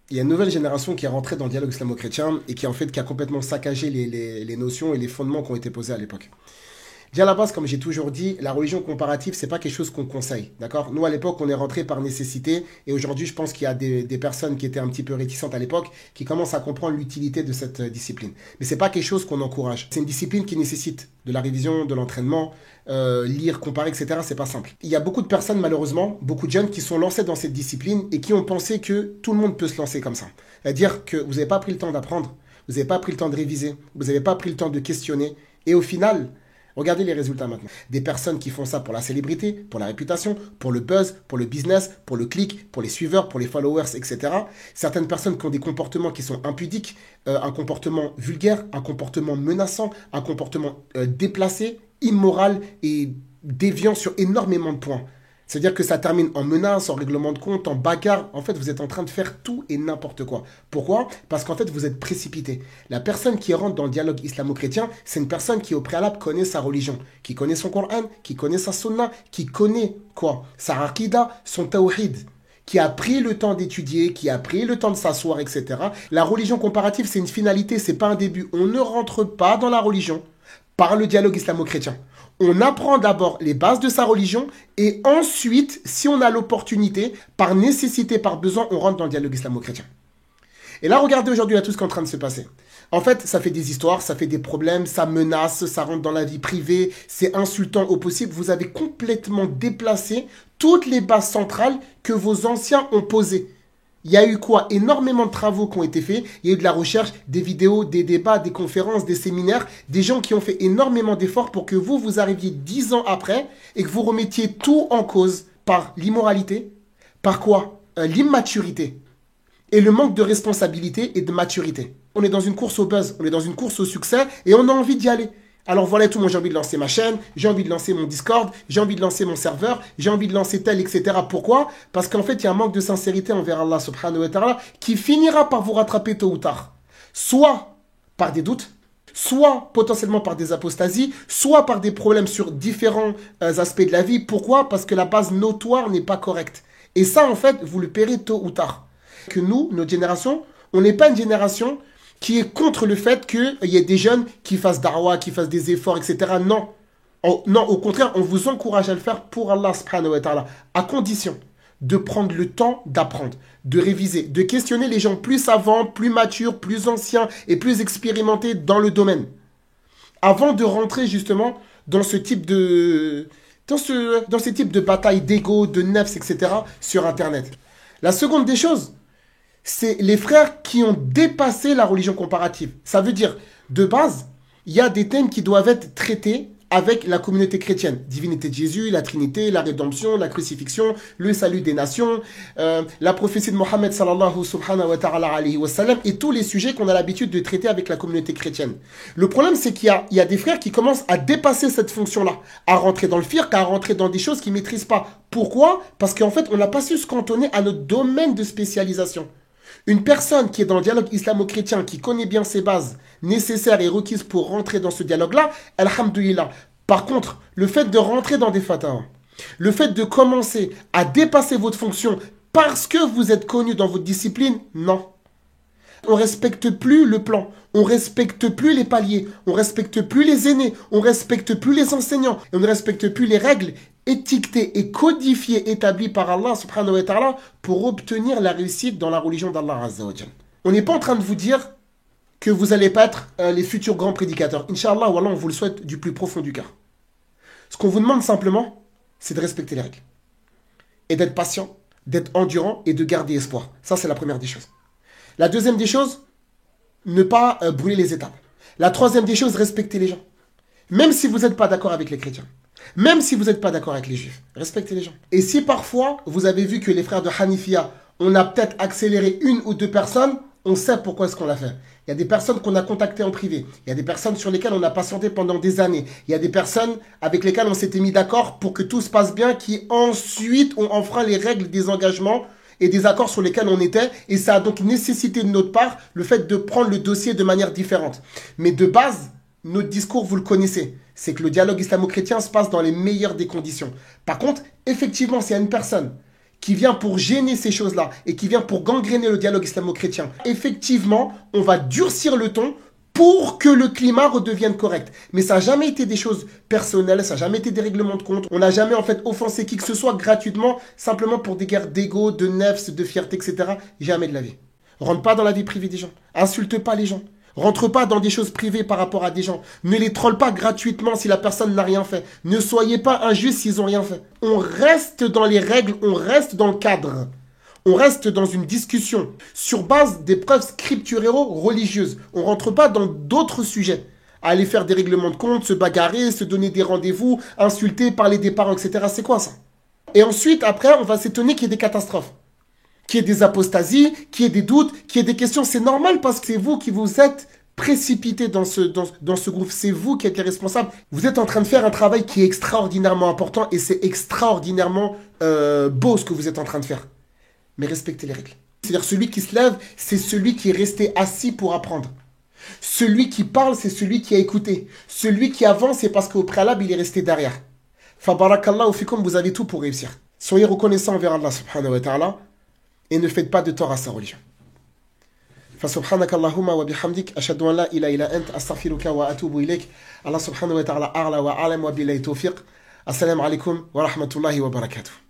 Il y a une nouvelle génération qui est rentrée dans le dialogue islamo-chrétien et qui a complètement saccagé les notions et les fondements qui ont été posés à l'époque. Déjà à la base, comme j'ai toujours dit, la religion comparative, c'est pas quelque chose qu'on conseille, d'accord? Nous, à l'époque, on est rentré par nécessité, et aujourd'hui, je pense qu'il y a des personnes qui étaient un petit peu réticentes à l'époque, qui commencent à comprendre l'utilité de cette discipline. Mais c'est pas quelque chose qu'on encourage. C'est une discipline qui nécessite de la révision, de l'entraînement, lire, comparer, etc. C'est pas simple. Il y a beaucoup de personnes, malheureusement, beaucoup de jeunes qui sont lancés dans cette discipline et qui ont pensé que tout le monde peut se lancer comme ça. C'est-à-dire que vous n'avez pas pris le temps d'apprendre, vous n'avez pas pris le temps de réviser, vous n'avez pas pris le temps de questionner, et au final, regardez les résultats maintenant. Des personnes qui font ça pour la célébrité, pour la réputation, pour le buzz, pour le business, pour le clic, pour les suiveurs, pour les followers, etc. Certaines personnes qui ont des comportements qui sont impudiques, un comportement vulgaire, un comportement menaçant, un comportement déplacé, immoral et déviant sur énormément de points. C'est-à-dire que ça termine en menace, en règlement de compte, en bagarre. En fait, vous êtes en train de faire tout et n'importe quoi. Pourquoi? Parce qu'en fait, vous êtes précipité. La personne qui rentre dans le dialogue islamo-chrétien, c'est une personne qui, au préalable, connaît sa religion, qui connaît son Coran, qui connaît sa sunna, qui connaît quoi? Sa aqida, son tawhid, qui a pris le temps d'étudier, qui a pris le temps de s'asseoir, etc. La religion comparative, c'est une finalité, c'est pas un début. On ne rentre pas dans la religion par le dialogue islamo-chrétien. On apprend d'abord les bases de sa religion et ensuite, si on a l'opportunité, par nécessité, par besoin, on rentre dans le dialogue islamo-chrétien. Et là, regardez aujourd'hui là tout ce qui est en train de se passer. En fait, ça fait des histoires, ça fait des problèmes, ça menace, ça rentre dans la vie privée, c'est insultant au possible. Vous avez complètement déplacé toutes les bases centrales que vos anciens ont posées. Il y a eu quoi? Énormément de travaux qui ont été faits. Il y a eu de la recherche, des vidéos, des débats, des conférences, des séminaires, des gens qui ont fait énormément d'efforts pour que vous arriviez 10 ans après et que vous remettiez tout en cause par l'immoralité, par quoi? L'immaturité et le manque de responsabilité et de maturité. On est dans une course au buzz, on est dans une course au succès et on a envie d'y aller. Alors voilà tout, moi j'ai envie de lancer ma chaîne, j'ai envie de lancer mon Discord, j'ai envie de lancer mon serveur, j'ai envie de lancer tel, etc. Pourquoi? Parce qu'en fait, il y a un manque de sincérité envers Allah subhanahu wa ta'ala qui finira par vous rattraper tôt ou tard. Soit par des doutes, soit potentiellement par des apostasies, soit par des problèmes sur différents aspects de la vie. Pourquoi? Parce que la base notoire n'est pas correcte. Et ça, en fait, vous le paierez tôt ou tard. Que nous, notre génération, on n'est pas une génération qui est contre le fait qu'il y ait des jeunes qui fassent darwa, qui fassent des efforts, etc. Non. Non, au contraire, on vous encourage à le faire pour Allah subhanahu wa ta'ala, à condition de prendre le temps d'apprendre, de réviser, de questionner les gens plus savants, plus matures, plus anciens et plus expérimentés dans le domaine. Avant de rentrer justement dans ce type de, dans ces types de batailles d'ego, de nefs, etc. sur Internet. La seconde des choses, c'est les frères qui ont dépassé la religion comparative. Ça veut dire, de base, il y a des thèmes qui doivent être traités avec la communauté chrétienne. Divinité de Jésus, la Trinité, la rédemption, la crucifixion, le salut des nations, la prophétie de Mohammed sallallahu subhanahu wa ta'ala alayhi wa sallam, et tous les sujets qu'on a l'habitude de traiter avec la communauté chrétienne. Le problème, c'est qu'il y a des frères qui commencent à dépasser cette fonction-là, à rentrer dans le firq, à rentrer dans des choses qu'ils ne maîtrisent pas. Pourquoi? Parce qu'en fait, on n'a pas su se cantonner à notre domaine de spécialisation. Une personne qui est dans le dialogue islamo-chrétien, qui connaît bien ses bases nécessaires et requises pour rentrer dans ce dialogue-là, alhamdoulilah. Par contre, le fait de rentrer dans des fatwas, le fait de commencer à dépasser votre fonction parce que vous êtes connu dans votre discipline, non. On ne respecte plus le plan, on ne respecte plus les paliers, on ne respecte plus les aînés, on ne respecte plus les enseignants, et on ne respecte plus les règles étiquetées et codifiées, établies par Allah subhanahu wa ta'ala pour obtenir la réussite dans la religion d'Allah azza wa jal. On n'est pas en train de vous dire que vous n'allez pas être les futurs grands prédicateurs. Inch'Allah, wallah, on vous le souhaite du plus profond du cœur. Ce qu'on vous demande simplement, c'est de respecter les règles. Et d'être patient, d'être endurant et de garder espoir. Ça, c'est la première des choses. La deuxième des choses, ne pas brûler les étapes. La troisième des choses, respecter les gens. Même si vous n'êtes pas d'accord avec les chrétiens. Même si vous n'êtes pas d'accord avec les juifs. Respectez les gens. Et si parfois, vous avez vu que les frères de Hanifia, on a peut-être accéléré une ou deux personnes, on sait pourquoi est-ce qu'on l'a fait. Il y a des personnes qu'on a contactées en privé. Il y a des personnes sur lesquelles on a patienté pendant des années. Il y a des personnes avec lesquelles on s'était mis d'accord pour que tout se passe bien, qui ensuite ont enfreint les règles des engagements et des accords sur lesquels on était. Et ça a donc nécessité de notre part le fait de prendre le dossier de manière différente. Mais de base, notre discours, vous le connaissez. C'est que le dialogue islamo-chrétien se passe dans les meilleures des conditions. Par contre, effectivement, s'il y a une personne qui vient pour gêner ces choses-là et qui vient pour gangréner le dialogue islamo-chrétien, effectivement, on va durcir le ton pour que le climat redevienne correct. Mais ça n'a jamais été des choses personnelles, ça n'a jamais été des règlements de compte. On n'a jamais en fait offensé qui que ce soit gratuitement, simplement pour des guerres d'ego, de nefs, de fierté, etc. Jamais de la vie. Rentre pas dans la vie privée des gens. Insulte pas les gens. Rentre pas dans des choses privées par rapport à des gens. Ne les troll pas gratuitement si la personne n'a rien fait. Ne soyez pas injustes s'ils n'ont rien fait. On reste dans les règles, on reste dans le cadre. On reste dans une discussion sur base des preuves scripturero-religieuses. On ne rentre pas dans d'autres sujets. Aller faire des règlements de compte, se bagarrer, se donner des rendez-vous, insulter, parler des parents, etc. C'est quoi ça? Et ensuite, après, on va s'étonner qu'il y ait des catastrophes. Qu'il y ait des apostasies, qu'il y ait des doutes, qu'il y ait des questions. C'est normal parce que c'est vous qui vous êtes précipité dans ce groupe. C'est vous qui êtes les responsables. Vous êtes en train de faire un travail qui est extraordinairement important et c'est extraordinairement beau ce que vous êtes en train de faire. Mais respectez les règles. C'est-à-dire celui qui se lève, c'est celui qui est resté assis pour apprendre. Celui qui parle, c'est celui qui a écouté. Celui qui avance, c'est parce qu'au préalable, il est resté derrière. Fabarakallahu fikum, vous avez tout pour réussir. Soyez reconnaissants envers Allah subhanahu wa ta'ala et ne faites pas de tort à sa religion. فسبحانك اللهم وبحمدك أشهد أن لا إله إلا أنت أستغفرك وأتوب إليك الله سبحانه وتعالى أعلى وأعلم وبالله التوفيق السلام عليكم ورحمة الله وبركاته